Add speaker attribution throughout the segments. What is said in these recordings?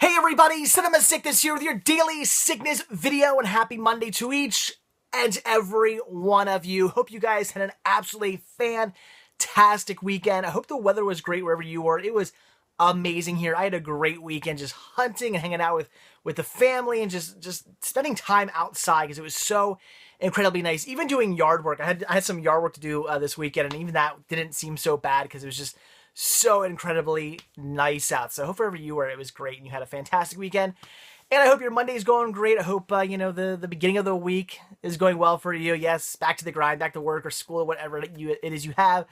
Speaker 1: Hey everybody, Cinema Sickness here with your daily sickness video, and happy Monday to each and every one of you. Hope you guys had an absolutely fantastic weekend. I hope the weather was great wherever you were. It was amazing here. I had a great weekend just hunting and hanging out with the family and just spending time outside because it was so incredibly nice. Even doing yard work. I had some yard work to do this weekend, and even that didn't seem so bad because it was just so incredibly nice out. So I hope wherever you were, it was great and you had a fantastic weekend. And I hope your Monday is going great. I hope, the beginning of the week is going well for you. Yes, back to the grind, back to work or school or whatever it is you have.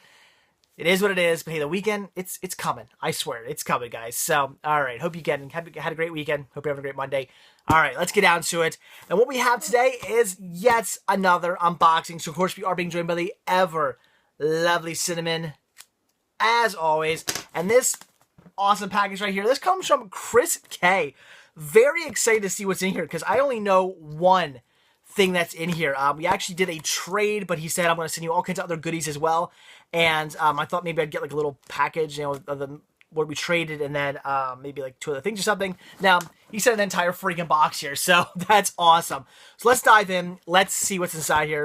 Speaker 1: It is what it is. But hey, the weekend, it's coming. I swear, it's coming, guys. So, all right. Hope you had a great weekend. Hope you have a great Monday. All right, let's get down to it. And what we have today is yet another unboxing. So, of course, we are being joined by the ever lovely Cinnamon, as always. And this awesome package right here, this comes from Chris K. Very excited to see what's in here because I only know one thing that's in here. We actually did a trade, but he said I'm going to send you all kinds of other goodies as well. And I thought maybe I'd get like a little package, of what we traded, and then maybe like two other things or something. Now, he sent an entire freaking box here, so that's awesome. So let's dive in. Let's see what's inside here.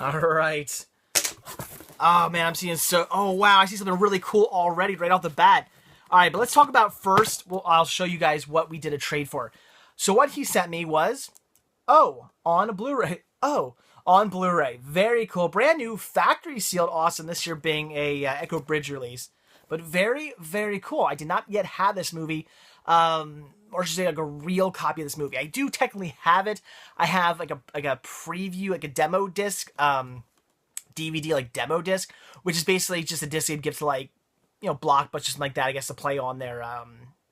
Speaker 1: All right. Oh, man, I'm seeing oh, wow, I see something really cool already right off the bat. All right, but let's talk about first. Well, I'll show you guys what we did a trade for. So what he sent me was, on a Blu-ray. On Blu-ray. Very cool. Brand new, factory sealed, awesome. This year being a Echo Bridge release. But very, very cool. I did not yet have this movie. Or should I say like a real copy of this movie. I do technically have it. I have like a preview, like a demo disc, DVD like demo disc, which is basically just a disc they'd give to like, Blockbusters like that, I guess, to play on their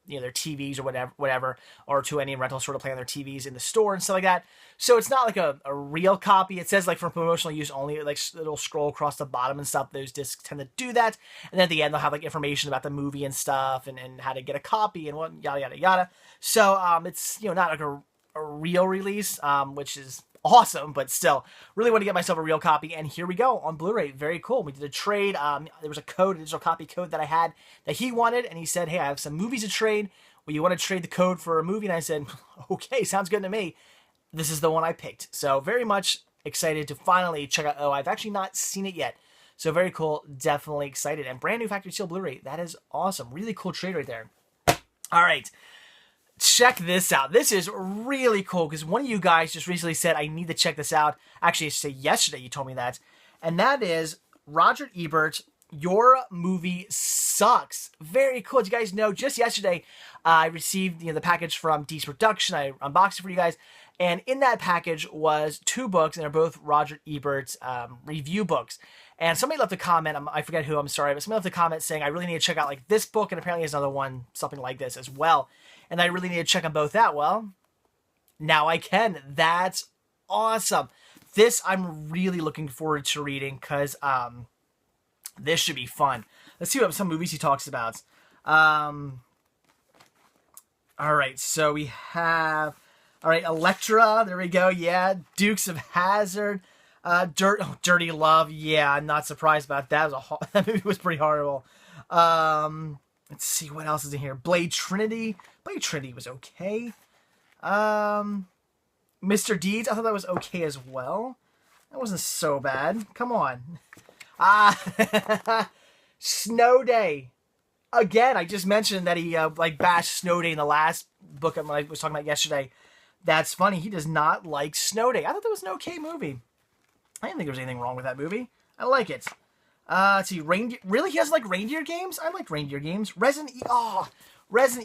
Speaker 1: their TVs or whatever, or to any rental store to play on their TVs in the store and stuff like that. So it's not like a real copy. It says like for promotional use only, like it'll scroll across the bottom and stuff. Those discs tend to do that. And then at the end, they'll have like information about the movie and stuff and how to get a copy and what, yada, yada, yada. So it's, not like a real release, which is awesome, but still really want to get myself a real copy, and here we go on Blu-ray. Very cool. We did a trade. There was a digital copy code that I had that he wanted, and he said, hey, I have some movies to trade. Well, you want to trade the code for a movie? And I said, okay, sounds good to me. This is the one I picked. So very much excited to finally check out. I've actually not seen it yet, so very cool. Definitely excited. And brand new factory seal Blu-ray. That is awesome. Really cool trade right there. All right, check this out. This is really cool because one of you guys just recently said I need to check this out. Actually, I should say yesterday you told me that. And that is Roger Ebert, Your Movie Sucks. Very cool. As you guys know, just yesterday I received the package from Dee's Production. I unboxed it for you guys. And in that package was 2 books, and they're both Roger Ebert's review books. And somebody left a comment, I forget who, I'm sorry, but somebody left a comment saying I really need to check out like this book, and apparently there's another one, something like this as well. And I really need to check them both out. Well, now I can. That's awesome. This I'm really looking forward to reading because this should be fun. Let's see what some movies he talks about. All right, so we have, Elektra. There we go. Yeah, Dukes of Hazzard. Dirty Love. Yeah, I'm not surprised about that. That movie was pretty horrible. Let's see what else is in here. Blade Trinity. Blade Trinity was okay. Mr. Deeds. I thought that was okay as well. That wasn't so bad. Come on. Snow Day. Again, I just mentioned that he bashed Snow Day in the last book I was talking about yesterday. That's funny. He does not like Snow Day. I thought that was an okay movie. I didn't think there was anything wrong with that movie. I like it. Let's see, reindeer. Really, he doesn't like reindeer games? I like reindeer games. Resident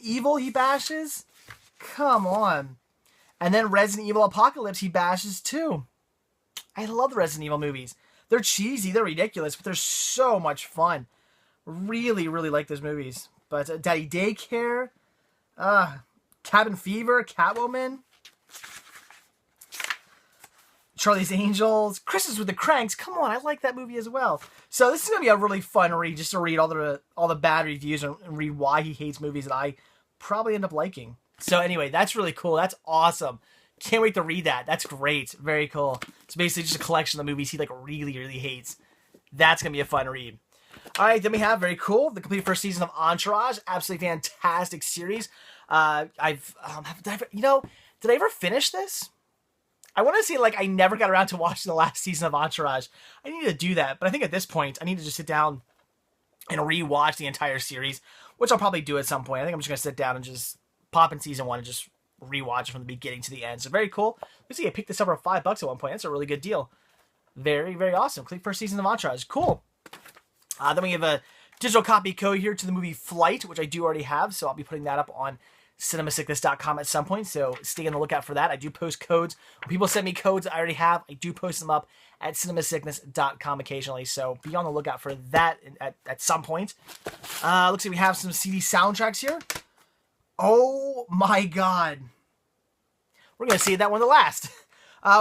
Speaker 1: Evil he bashes? Come on. And then Resident Evil Apocalypse he bashes too. I love the Resident Evil movies. They're cheesy, they're ridiculous, but they're so much fun. Really, really like those movies. But Daddy Daycare, Cabin Fever, Catwoman, Charlie's Angels, Christmas with the Cranks. Come on, I like that movie as well. So this is gonna be a really fun read, just to read all the bad reviews and read why he hates movies that I probably end up liking. So anyway, that's really cool. That's awesome. Can't wait to read that. That's great. Very cool. It's basically just a collection of movies he really, really hates. That's gonna be a fun read. All right, then we have, very cool, the complete first season of Entourage. Absolutely fantastic series. Did I ever finish this? I want to say, like, I never got around to watching the last season of Entourage. I need to do that, but I think at this point, I need to just sit down and rewatch the entire series, which I'll probably do at some point. I think I'm just going to sit down and just pop in season 1 and just rewatch it from the beginning to the end. So very cool. Let's see, I picked this up for $5 at one point. That's a really good deal. Very, very awesome. Complete first season of Entourage. Cool. Then we have a digital copy code here to the movie Flight, which I do already have, so I'll be putting that up on cinemasickness.com at some point, so stay on the lookout for that. I do post codes. When people send me codes I already have, I do post them up at cinemasickness.com occasionally, so be on the lookout for that at some point. Looks like we have some CD soundtracks here. Oh my god. We're going to see that one the last.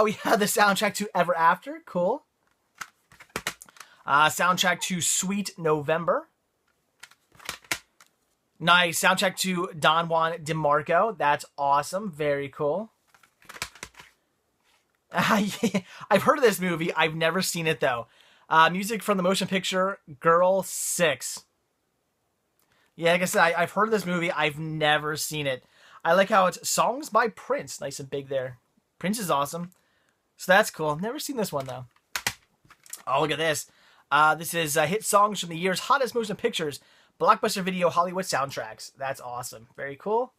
Speaker 1: We have the soundtrack to Ever After. Cool. Soundtrack to Sweet November. Nice. Soundtrack to Don Juan DeMarco. That's awesome. Very cool. I've heard of this movie. I've never seen it, though. Music from the motion picture Girl 6. Yeah, like I said, I've heard of this movie. I've never seen it. I like how it's songs by Prince. Nice and big there. Prince is awesome. So that's cool. Never seen this one, though. Oh, look at this. This is hit songs from the year's hottest motion pictures. Blockbuster Video Hollywood soundtracks. That's awesome. Very cool.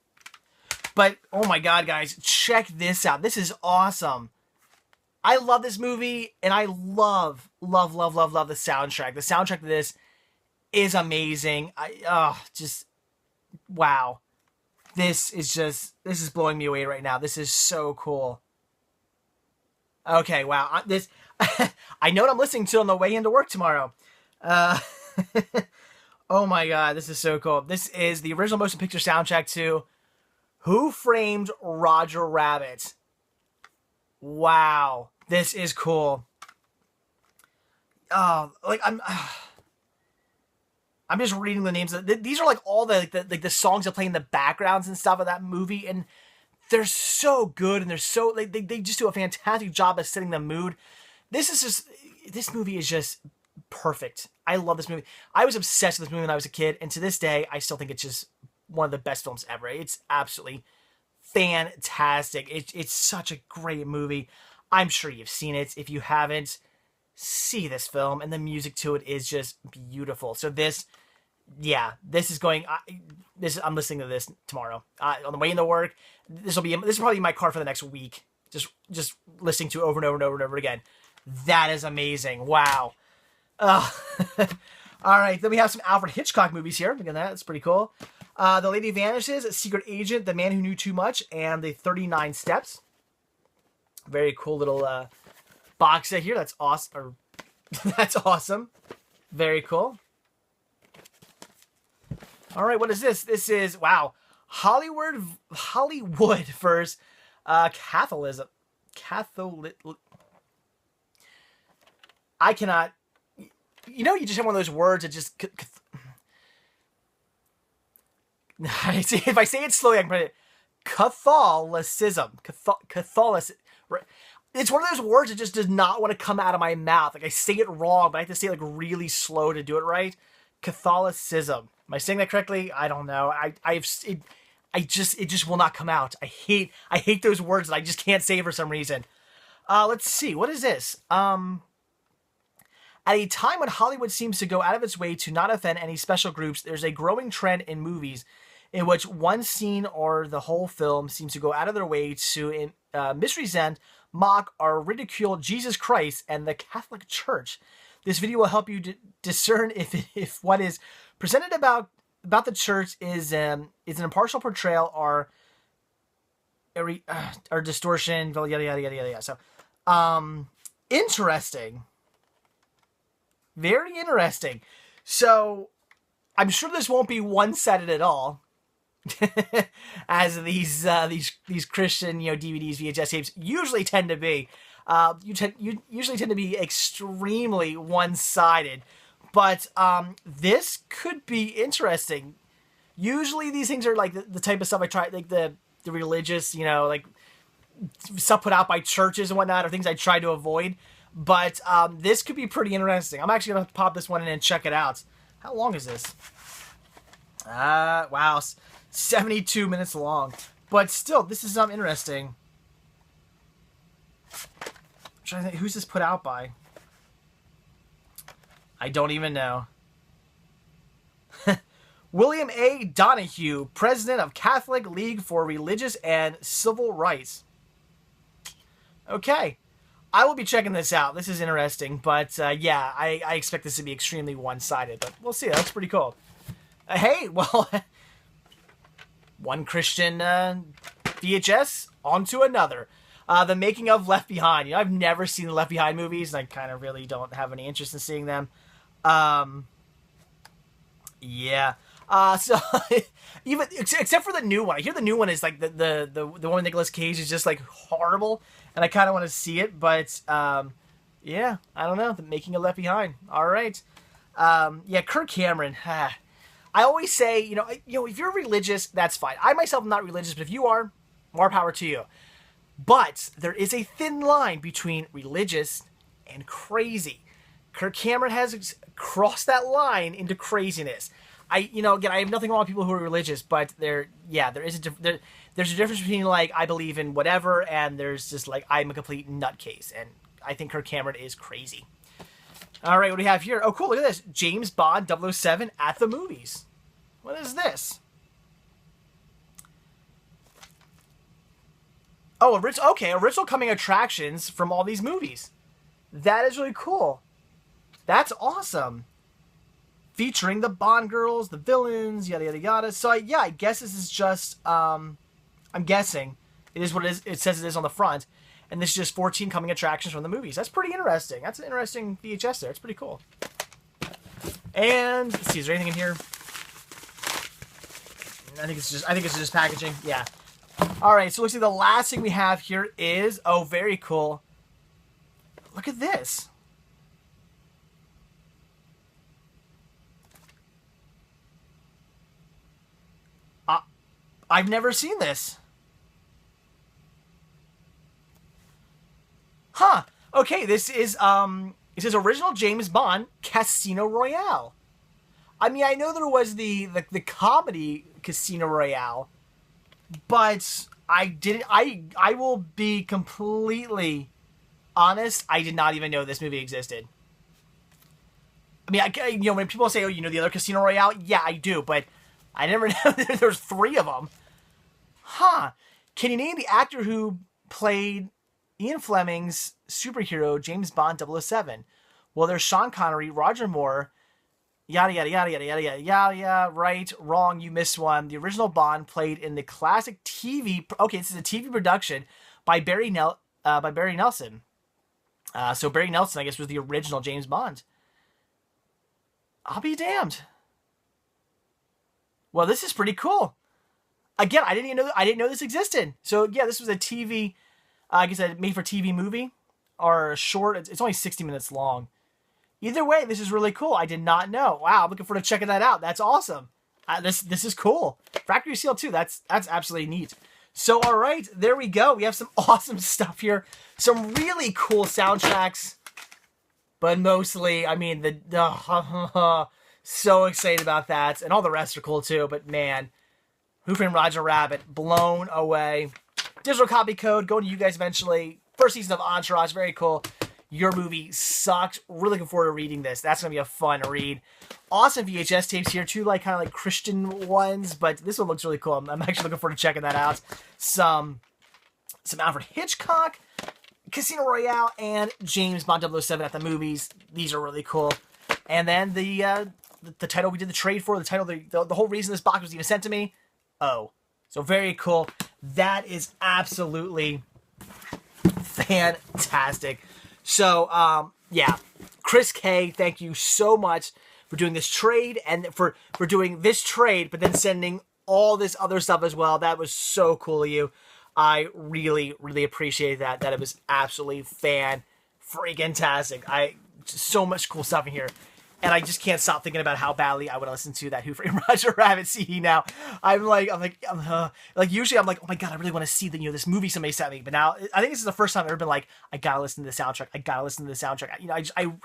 Speaker 1: But, oh my god, guys. Check this out. This is awesome. I love this movie, and I love the soundtrack. The soundtrack to this is amazing. Wow. This is blowing me away right now. This is so cool. Okay, wow. I know what I'm listening to on the way into work tomorrow. Oh my god, this is so cool. This is the original motion picture soundtrack to Who Framed Roger Rabbit. Wow, this is cool. Oh, like I'm just reading the names. These are like all the songs that play in the backgrounds and stuff of that movie, and they're so good, and they're so they just do a fantastic job of setting the mood. This movie is just perfect. I love this movie. I was obsessed with this movie when I was a kid, and to this day, I still think it's just one of the best films ever. It's absolutely fantastic. It's such a great movie. I'm sure you've seen it. If you haven't, see this film, and the music to it is just beautiful. So this is going. I'm listening to this tomorrow on the way into work. This is probably my car for the next week. Just listening to it over and over and over and over again. That is amazing. Wow. All right, then we have some Alfred Hitchcock movies here. Look at that. It's pretty cool. The Lady Vanishes, Secret Agent, The Man Who Knew Too Much, and The 39 Steps. Very cool little box set here. That's awesome. That's awesome. Very cool. All right, what is this? This is, wow, Hollywood versus Catholicism. I cannot. You know, you just have one of those words that just. If I say it slowly, I can put it. Catholicism. Catholicism. It's one of those words that just does not want to come out of my mouth. Like, I say it wrong, but I have to say it like really slow to do it right. Catholicism. Am I saying that correctly? I don't know. It just will not come out. I hate those words that I just can't say for some reason. Let's see. What is this? At a time when Hollywood seems to go out of its way to not offend any special groups, there's a growing trend in movies in which one scene or the whole film seems to go out of their way to misrepresent, mock, or ridicule Jesus Christ and the Catholic Church. This video will help you discern if what is presented about the church is an impartial portrayal or distortion, yada yada yada yada. So, interesting. Very interesting. So, I'm sure this won't be one-sided at all, as these Christian DVDs, VHS tapes usually tend to be. You usually tend to be extremely one-sided, but this could be interesting. Usually, these things are like the type of stuff I try, like the religious, like stuff put out by churches and whatnot, or things I try to avoid. But this could be pretty interesting. I'm actually going to pop this one in and check it out. How long is this? Wow, 72 minutes long. But still, this is interesting. I'm trying to think, who's this put out by? I don't even know. William A. Donahue, President of Catholic League for Religious and Civil Rights. Okay. I will be checking this out. This is interesting. But, yeah, I expect this to be extremely one-sided. But we'll see. That's pretty cool. Hey, well, one Christian VHS onto another. The making of Left Behind. You know, I've never seen the Left Behind movies, and I kind of really don't have any interest in seeing them. Yeah. So even except for the new one, I hear the new one is like the one with Nicolas Cage is just like horrible, and I kind of want to see it, but yeah, I don't know. The making of Left Behind. All right. Yeah, Kirk Cameron. I always say, you know, if you're religious, that's fine. I myself am not religious, but if you are, more power to you. But there is a thin line between religious and crazy. Kirk Cameron has crossed that line into craziness. Again, I have nothing wrong with people who are religious, but there's a difference between like I believe in whatever, and there's just like I'm a complete nutcase, and I think Kirk Cameron is crazy. All right, what do we have here? Oh, cool! Look at this, James Bond 007 at the movies. What is this? Oh, original coming attractions from all these movies. That is really cool. That's awesome. Featuring the Bond girls, the villains, yada, yada, yada. So, yeah, I guess this is just, I'm guessing it is what it is. It says it is on the front. And this is just 14 coming attractions from the movies. That's pretty interesting. That's an interesting VHS there. It's pretty cool. And, let's see, is there anything in here? I think it's just packaging. Yeah. All right, so it looks like the last thing we have here is, oh, very cool. Look at this. I've never seen this. Huh. Okay, this is, it says original James Bond Casino Royale. I mean, I know there was the comedy Casino Royale, but I will be completely honest, I did not even know this movie existed. I mean, when people say, oh, you know the other Casino Royale? Yeah, I do, but I never knew there's 3 of them. Huh. Can you name the actor who played Ian Fleming's superhero, James Bond 007? Well, there's Sean Connery, Roger Moore, yada, yada, yada, yada, yada, yada, yada, right, wrong, you missed one. The original Bond played in the classic TV... Okay, this is a TV production by Barry Nelson. So Barry Nelson, I guess, was the original James Bond. I'll be damned. Well, this is pretty cool. Again, I didn't know this existed. So yeah, this was a TV, I guess a made-for-TV movie, or a short. It's only 60 minutes long. Either way, this is really cool. I did not know. Wow, I'm looking forward to checking that out. That's awesome. This is cool. Factory Seal too. That's absolutely neat. So all right, there we go. We have some awesome stuff here. Some really cool soundtracks, but mostly, I mean, so excited about that, and all the rest are cool too. But man, Who Framed Roger Rabbit, blown away. Digital copy code going to you guys eventually. First season of Entourage, very cool. Your movie sucks. Really looking forward to reading this. That's gonna be a fun read. Awesome VHS tapes here too, like kind of like Christian ones, but this one looks really cool. I'm actually looking forward to checking that out. Some Alfred Hitchcock, Casino Royale, and James Bond 007 at the movies. These are really cool. And then the title we did the trade for, the whole reason this box was even sent to me. Oh, so very cool. That is absolutely fantastic. So, yeah, Chris K, thank you so much for doing this trade and for doing this trade, but then sending all this other stuff as well. That was so cool of you. I really, really appreciate that. That it was absolutely fan-freaking-tastic. So much cool stuff in here. And I just can't stop thinking about how badly I would listen to that Who Framed Roger Rabbit CD now. Usually I'm like, oh my God, I really want to see this movie somebody sent me. But now, I think this is the first time I've ever been like, I gotta listen to the soundtrack. I gotta listen to the soundtrack.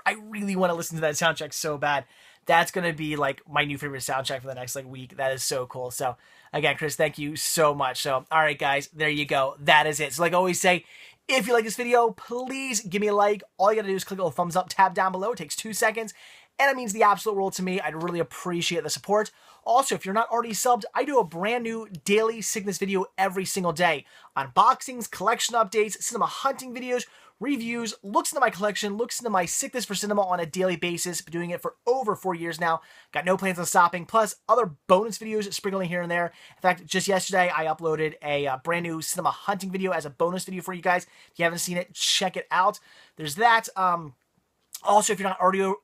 Speaker 1: I really want to listen to that soundtrack so bad. That's going to be like my new favorite soundtrack for the next like week. That is so cool. So again, Chris, thank you so much. So, all right, guys, there you go. That is it. So like I always say, if you like this video, please give me a like. All you got to do is click the little thumbs up tab down below. It takes 2 seconds. And it means the absolute world to me. I'd really appreciate the support. Also, if you're not already subbed, I do a brand new daily sickness video every single day. Unboxings, collection updates, cinema hunting videos, reviews, looks into my collection, looks into my sickness for cinema on a daily basis. Been doing it for over 4 years now. Got no plans on stopping. Plus, other bonus videos sprinkling here and there. In fact, just yesterday, I uploaded a brand new cinema hunting video as a bonus video for you guys. If you haven't seen it, check it out. There's that. Also, if you're not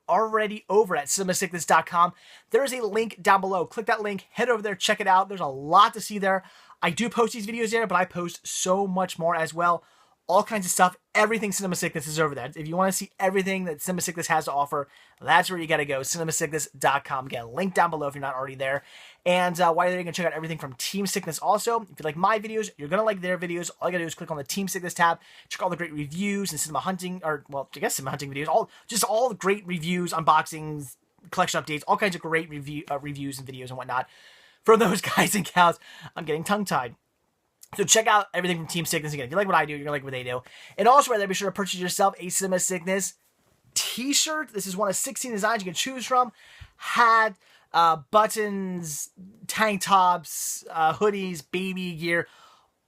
Speaker 1: already over at cinemasickness.com, there is a link down below. Click that link, head over there, check it out. There's a lot to see there. I do post these videos there, but I post so much more as well. All kinds of stuff. Everything Cinema Sickness is over there. If you want to see everything that Cinema Sickness has to offer, that's where you got to go. Cinemasickness.com. Again, link down below if you're not already there. And while you're there, you can check out everything from Team Sickness also. If you like my videos, you're going to like their videos. All you got to do is click on the Team Sickness tab. Check all the great reviews and cinema hunting, or, well, I guess cinema hunting videos. All the great reviews, unboxings, collection updates, all kinds of great reviews and videos and whatnot from those guys and gals. I'm getting tongue-tied. So check out everything from Team Sickness. Again, if you like what I do, you're going to like what they do. And also right there, be sure to purchase yourself a Cinema Sickness t-shirt. This is one of 16 designs you can choose from. Hat, buttons, tank tops, hoodies, baby gear,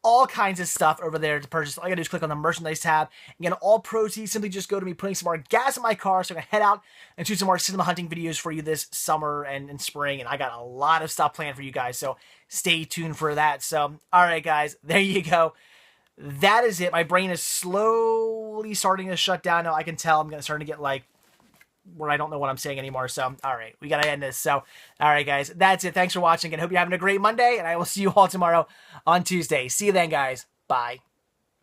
Speaker 1: all kinds of stuff over there to purchase. All you got to do is click on the merchandise tab. Again, all proceeds simply just go to me putting some more gas in my car so I can head out and shoot some more cinema hunting videos for you this summer and spring. And I got a lot of stuff planned for you guys, so stay tuned for that. So, all right, guys, there you go. That is it. My brain is slowly starting to shut down now. I can tell I'm starting to get like where I don't know what I'm saying anymore. So, all right, we got to end this. So, all right, guys, that's it. Thanks for watching, and hope you're having a great Monday, and I will see you all tomorrow on Tuesday. See you then, guys. Bye.